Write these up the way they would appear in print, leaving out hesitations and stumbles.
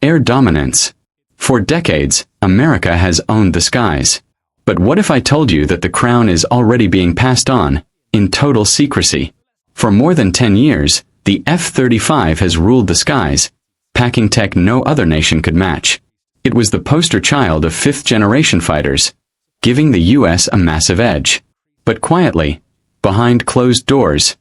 Air dominance. For decades, America has owned the skies. But what if I told you that the crown is already being passed on, in total secrecy? For more than 10 years, the F-35 has ruled the skies, packing tech no other nation could match. It was the poster child of fifth-generation fighters, giving the U.S. a massive edge. But quietly, behind closed doors,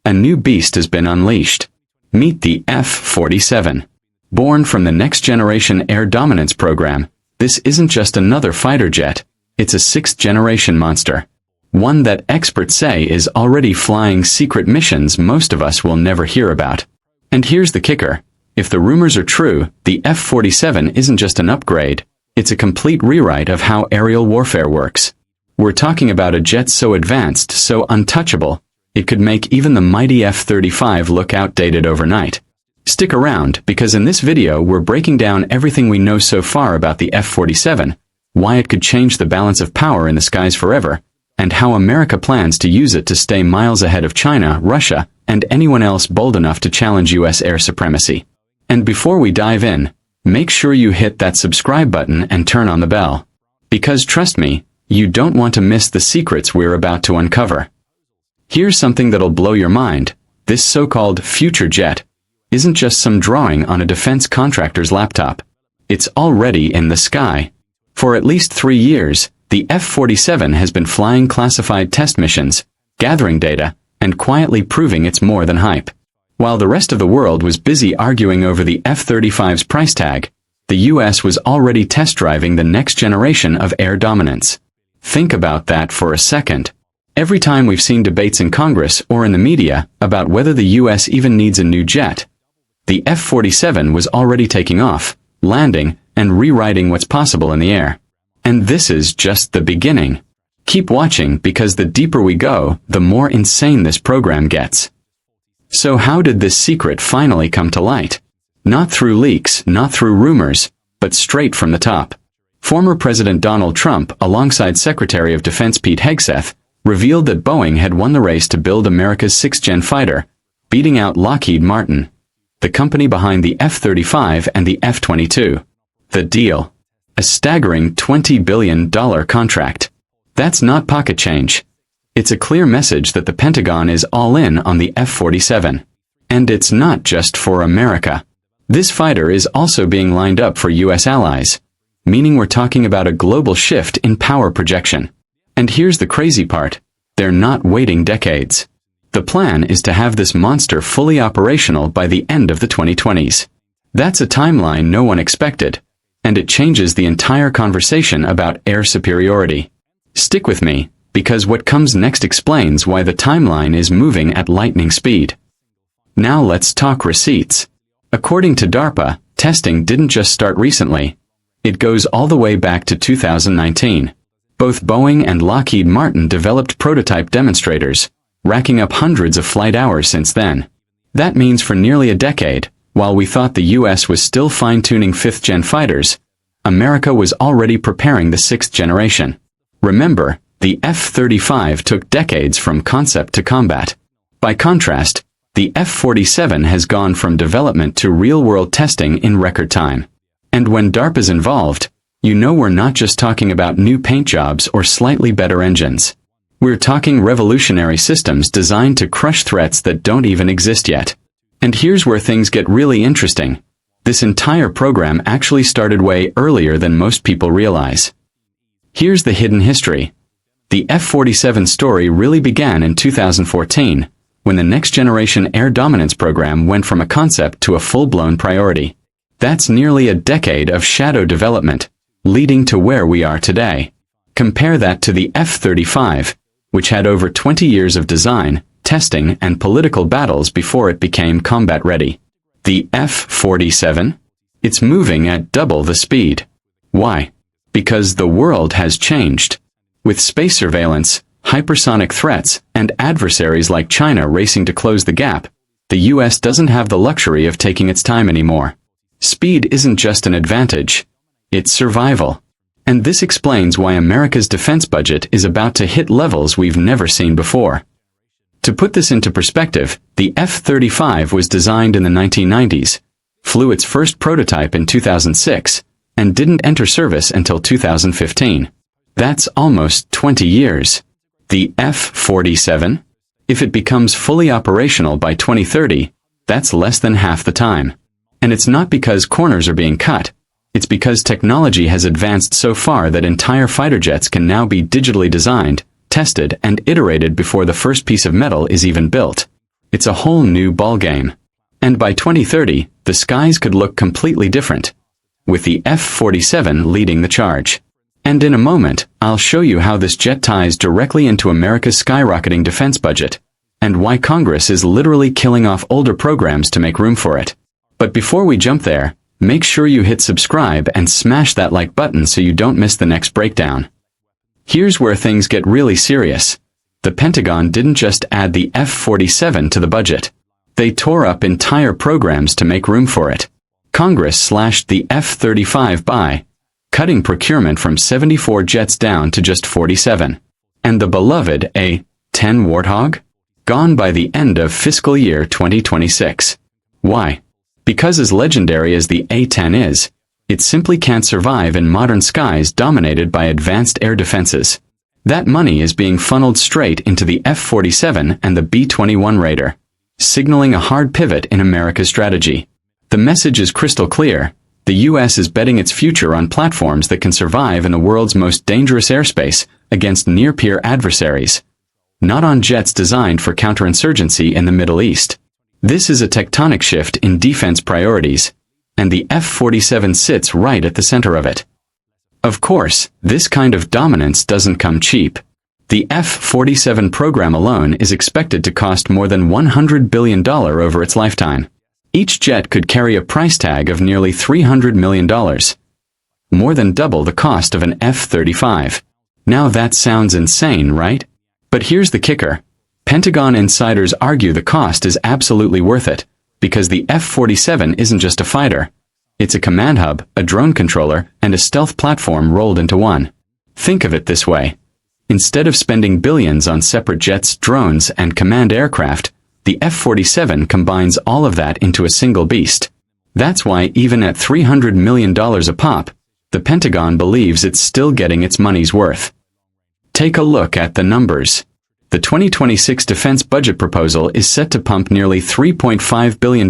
a new beast has been unleashed. Meet the F-47. Born from the next-generation air dominance program, this isn't just another fighter jet, it's a sixth-generation monster. One that experts say is already flying secret missions most of us will never hear about. And here's the kicker. If the rumors are true, the F-47 isn't just an upgrade, it's a complete rewrite of how aerial warfare works. We're talking about a jet so advanced, so untouchable, it could make even the mighty F-35 look outdated overnight. Stick around, because in this video we're breaking down everything we know so far about the F-47, why it could change the balance of power in the skies forever, and how America plans to use it to stay miles ahead of China, Russia, and anyone else bold enough to challenge U.S. air supremacy. And before we dive in, make sure you hit that subscribe button and turn on the bell. Because trust me, you don't want to miss the secrets we're about to uncover. Here's something that'll blow your mind. This so-called future jet isn't just some drawing on a defense contractor's laptop. It's already in the sky. For at least 3 years, the F-47 has been flying classified test missions, gathering data, and quietly proving it's more than hype. While the rest of the world was busy arguing over the F-35's price tag, the U.S. was already test driving the next generation of air dominance. Think about that for a second. Every time we've seen debates in Congress or in the media about whether the U.S. even needs a new jet, the F-47 was already taking off, landing, and rewriting what's possible in the air. And this is just the beginning. Keep watching because the deeper we go, the more insane this program gets. So how did this secret finally come to light? Not through leaks, not through rumors, but straight from the top. Former President Donald Trump, alongside Secretary of Defense Pete Hegseth, revealed that Boeing had won the race to build America's sixth-gen fighter, beating out Lockheed Martin, the company behind the F-35 and the F-22. The deal? A staggering $20 billion contract. That's not pocket change. It's a clear message that the Pentagon is all in on the F-47. And it's not just for America. This fighter is also being lined up for U.S. allies, meaning we're talking about a global shift in power projection. And here's the crazy part. They're not waiting decades. The plan is to have this monster fully operational by the end of the 2020s. That's a timeline no one expected, and it changes the entire conversation about air superiority. Stick with me, because what comes next explains why the timeline is moving at lightning speed. Now let's talk receipts. According to DARPA, testing didn't just start recently. It goes all the way back to 2019. Both Boeing and Lockheed Martin developed prototype demonstrators, racking up hundreds of flight hours since then. That means for nearly a decade, while we thought the U.S. was still fine-tuning fifth-gen fighters, America was already preparing the sixth generation. Remember, the F-35 took decades from concept to combat. By contrast, the F-47 has gone from development to real-world testing in record time. And when DARPA's involved, you know we're not just talking about new paint jobs or slightly better engines. We're talking revolutionary systems designed to crush threats that don't even exist yet. And here's where things get really interesting. This entire program actually started way earlier than most people realize. Here's the hidden history. The F-47 story really began in 2014, when the Next Generation Air Dominance program went from a concept to a full-blown priority. That's nearly a decade of shadow development, leading to where we are today. Compare that to the F-35, which had over 20 years of design, testing, and political battles before it became combat-ready. The F-47? It's moving at double the speed. Why? Because the world has changed. With space surveillance, hypersonic threats, and adversaries like China racing to close the gap, the U.S. doesn't have the luxury of taking its time anymore. Speed isn't just an advantage, it's survival. And this explains why America's defense budget is about to hit levels we've never seen before. To put this into perspective, the F-35 was designed in the 1990s. flew its first prototype in 2006, and didn't enter service until 2015. That's almost 20 years. The F-47? If it becomes fully operational by 2030, that's less than half the time. And it's not because corners are being cut. It's because technology has advanced so far that entire fighter jets can now be digitally designed, tested, and iterated before the first piece of metal is even built. It's a whole new ballgame. And by 2030, the skies could look completely different, with the F-47 leading the charge. And in a moment, I'll show you how this jet ties directly into America's skyrocketing defense budget, and why Congress is literally killing off older programs to make room for it. But before we jump there, make sure you hit subscribe and smash that like button so you don't miss the next breakdown. Here's where things get really serious. The Pentagon didn't just add the F-47 to the budget. They tore up entire programs to make room for it. Congress slashed the F-35 by cutting procurement from 74 jets down to just 47. And the beloved A-10 Warthog? Gone by the end of fiscal year 2026. Why? Because as legendary as the A-10 is, it simply can't survive in modern skies dominated by advanced air defenses. That money is being funneled straight into the F-47 and the B-21 Raider, signaling a hard pivot in America's strategy. The message is crystal clear. The U.S. is betting its future on platforms that can survive in the world's most dangerous airspace against near-peer adversaries, not on jets designed for counterinsurgency in the Middle East. This is a tectonic shift in defense priorities, and the F-47 sits right at the center of it. Of course, this kind of dominance doesn't come cheap. The F-47 program alone is expected to cost more than $100 billion over its lifetime. Each jet could carry a price tag of nearly $300 million, more than double the cost of an F-35. Now that sounds insane, right? But here's the kicker. Pentagon insiders argue the cost is absolutely worth it, because the F-47 isn't just a fighter. It's a command hub, a drone controller, and a stealth platform rolled into one. Think of it this way. Instead of spending billions on separate jets, drones, and command aircraft, the F-47 combines all of that into a single beast. That's why even at $300 million a pop, the Pentagon believes it's still getting its money's worth. Take a look at the numbers. The 2026 defense budget proposal is set to pump nearly $3.5 billion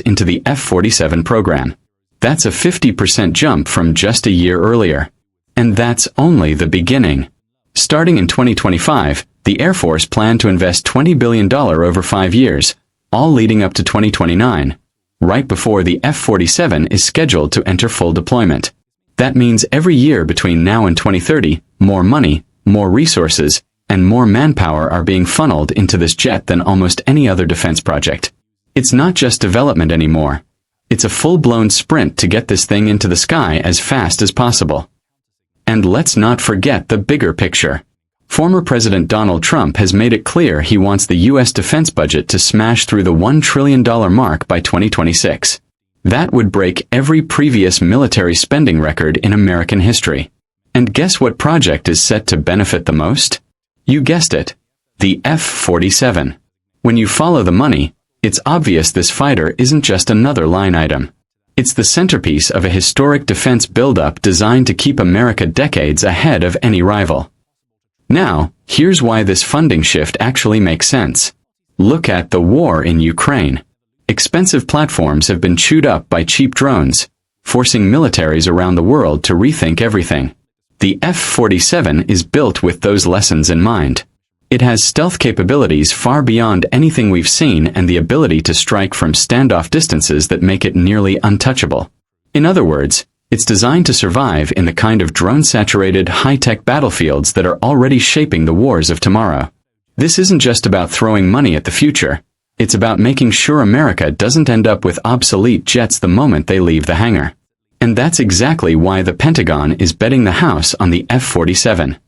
into the F-47 program. That's a 50% jump from just a year earlier. And that's only the beginning. Starting in 2025, the Air Force planned to invest $20 billion over 5 years, all leading up to 2029, right before the F-47 is scheduled to enter full deployment. That means every year between now and 2030, more money, more resources, and more manpower are being funneled into this jet than almost any other defense project. It's not just development anymore. It's a full-blown sprint to get this thing into the sky as fast as possible. And let's not forget the bigger picture. Former President Donald Trump has made it clear he wants the U.S. defense budget to smash through the $1 trillion mark by 2026. That would break every previous military spending record in American history. And guess what project is set to benefit the most? You guessed it. The F-47. When you follow the money, it's obvious this fighter isn't just another line item. It's the centerpiece of a historic defense buildup designed to keep America decades ahead of any rival. Now, here's why this funding shift actually makes sense. Look at the war in Ukraine. Expensive platforms have been chewed up by cheap drones, forcing militaries around the world to rethink everything. The F-47 is built with those lessons in mind. It has stealth capabilities far beyond anything we've seen and the ability to strike from standoff distances that make it nearly untouchable. In other words, it's designed to survive in the kind of drone-saturated, high-tech battlefields that are already shaping the wars of tomorrow. This isn't just about throwing money at the future. It's about making sure America doesn't end up with obsolete jets the moment they leave the hangar. And that's exactly why the Pentagon is betting the house on the F-47.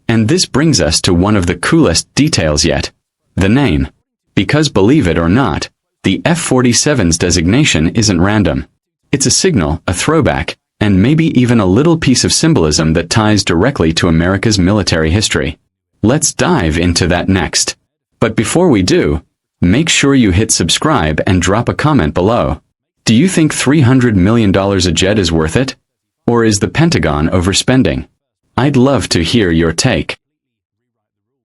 And this brings us to one of the coolest details yet. The name. Because believe it or not, the F-47's designation isn't random. It's a signal, a throwback, and maybe even a little piece of symbolism that ties directly to America's military history. Let's dive into that next. But before we do, make sure you hit subscribe and drop a comment below. Do you think $300 million a jet is worth it? Or is the Pentagon overspending? I'd love to hear your take.